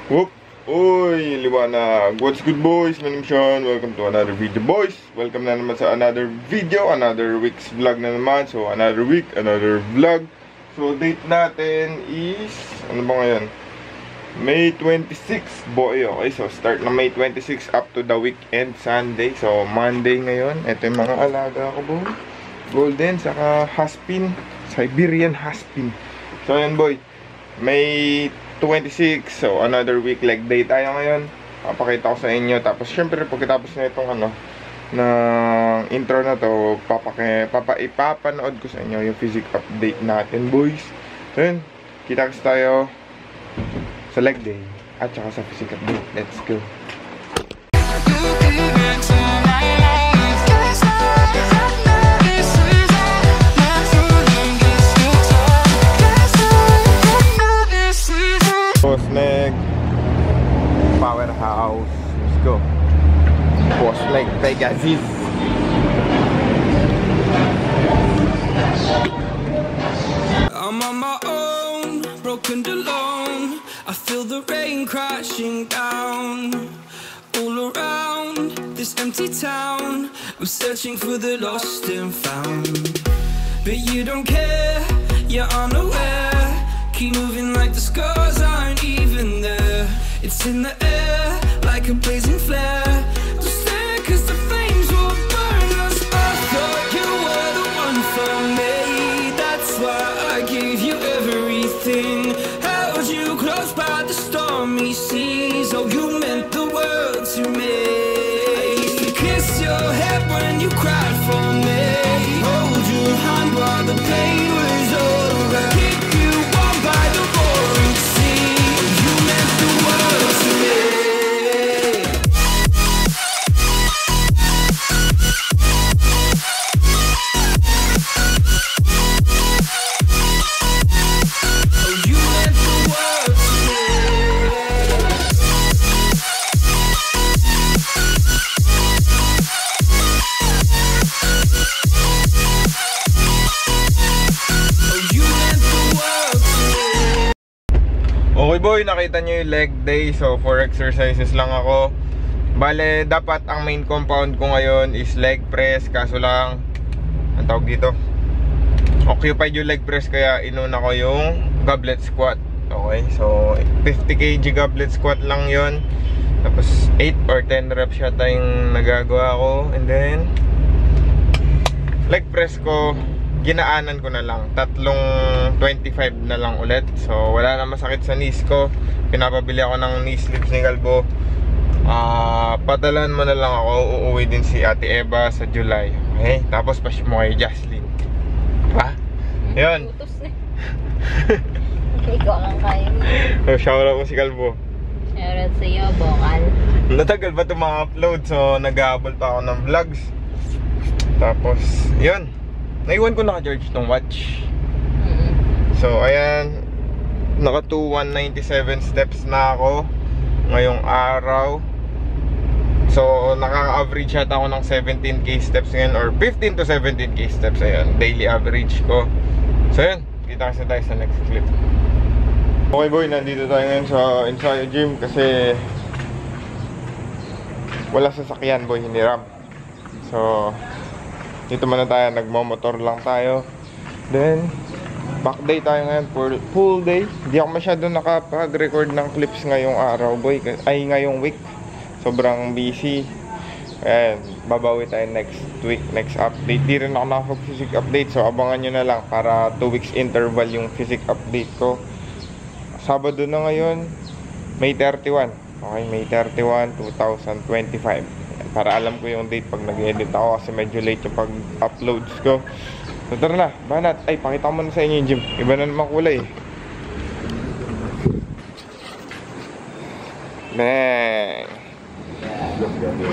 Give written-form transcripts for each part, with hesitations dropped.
Whoop! Uy, liwanag. What's good, boys? My name is Sean. Welcome to another video, boys. Welcome na naman sa another video, another week's vlog na naman. So, another week, another vlog. So, date natin is, ano ba ngayon? May 26, boy. Okay, so start na May 26 up to the weekend, Sunday. So, Monday ngayon. Ito yung mga alaga ko, boy. Golden, saka Haspin. Siberian Haspin. So, ayan, boy. May 26, so another week leg day tayo ngayon. Papakita ko sa inyo. Tapos syempre pagkatapos na itong na intro na to, ipapanood ko sa inyo yung physics update natin, boys. So yun, kita-kits tayo sa leg day at saka sa physics update. Let's go. Bossleg Powerhouse. Let's go. Bossleg Pegasus. I'm on my own, broken alone. I feel the rain crashing down all around this empty town. I'm searching for the lost and found, but you don't care, you're unaware. Keep moving like the scars aren't even there. It's in the air like a blazing flare. Don't stare cause the flames will burn us. I thought you were the one for me. That's why I gave you everything. Held you close by the stormy seas. Oh, you meant the world to me. I used to kiss your head when you cried for me. Hold your hand while the pain was over. By the roaring sea, you meant the world to me. Oh, you meant the world to me. Oh, you meant the world. Okay, boy, nakita nyo yung leg day. So, 4 exercises lang ako. Bale, dapat ang main compound ko ngayon is leg press. Kaso lang, ang tawag dito, occupied yung leg press. Kaya inuna ko yung goblet squat. Okay, so 50 kg goblet squat lang yon. Tapos 8 or 10 reps yata yung nagagawa ko. And then leg press ko, ginaanan ko na lang. Tatlong 25 na lang ulit. So wala na masakit sa knees ko. Pinapabili ako ng knee sleeves ni Galbo. Padalan mo na lang ako. Uuwi din si Ate Eva sa July. Okay? Tapos pasyip mo kay Jocelyn. Diba? Yun. Ikaw ang kaya mo. So shoutout mo si Galbo. Shoutout sa iyo, Bokal. Natagal ba ito mga upload? So nag-aabol pa ako ng vlogs. Tapos yun, naiwan ko naka-charge tong watch. So ayan, naka 2197 steps na ako ngayong araw. So nakaka-average yata ako ng 17k steps ngayon, or 15 to 17k steps. Ayan, daily average ko. So yun, kita kasi tayo sa next clip. Okay, boy, nandito tayo ngayon sa Ensayo Gym kasi wala sasakyan, boy, hindi ramp. So dito muna tayo, nagmamotor lang tayo. Then back day tayo ngayon, full day. Hindi ako masyado nakapag-record ng clips ngayong araw, boy. Ay, ngayong week. Sobrang busy. Ayan, babawi tayo next week, next update. Di rin ako nakapag-physics update. So abangan nyo na lang para 2 weeks interval yung physics update ko. Sabado na ngayon, May 31. Okay, May 31, 2025. Para alam ko yung date pag nag-edit ako kasi medyo late yung pag-uploads ko. So tara na, banat. Ay, pakita ko muna sa inyo yung gym. Iba na naman kulay. Bang!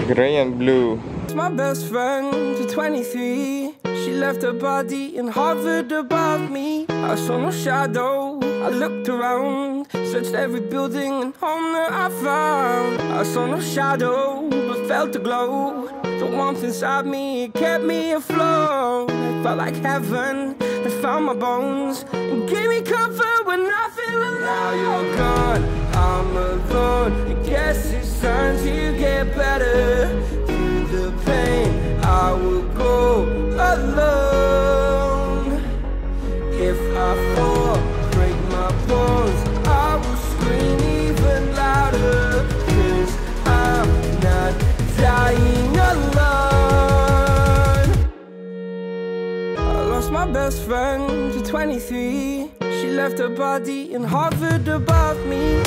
Gray and blue. My best friend to 23. She left her body and hovered above me. I saw no shadow. I looked around, searched every building and home that I found. I saw no shadow, but felt a glow. The warmth inside me, it kept me afloat. It felt like heaven had found my bones and gave me comfort when I feel alone. Now you're gone, I'm alone. 23. She left her body and hovered above me.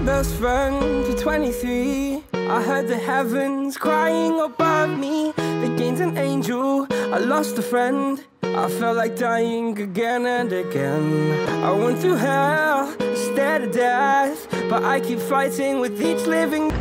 Best friend to 23. I heard the heavens crying above me. They gained an angel, I lost a friend. I felt like dying again and again. I went through hell instead of death, but I keep fighting with each living.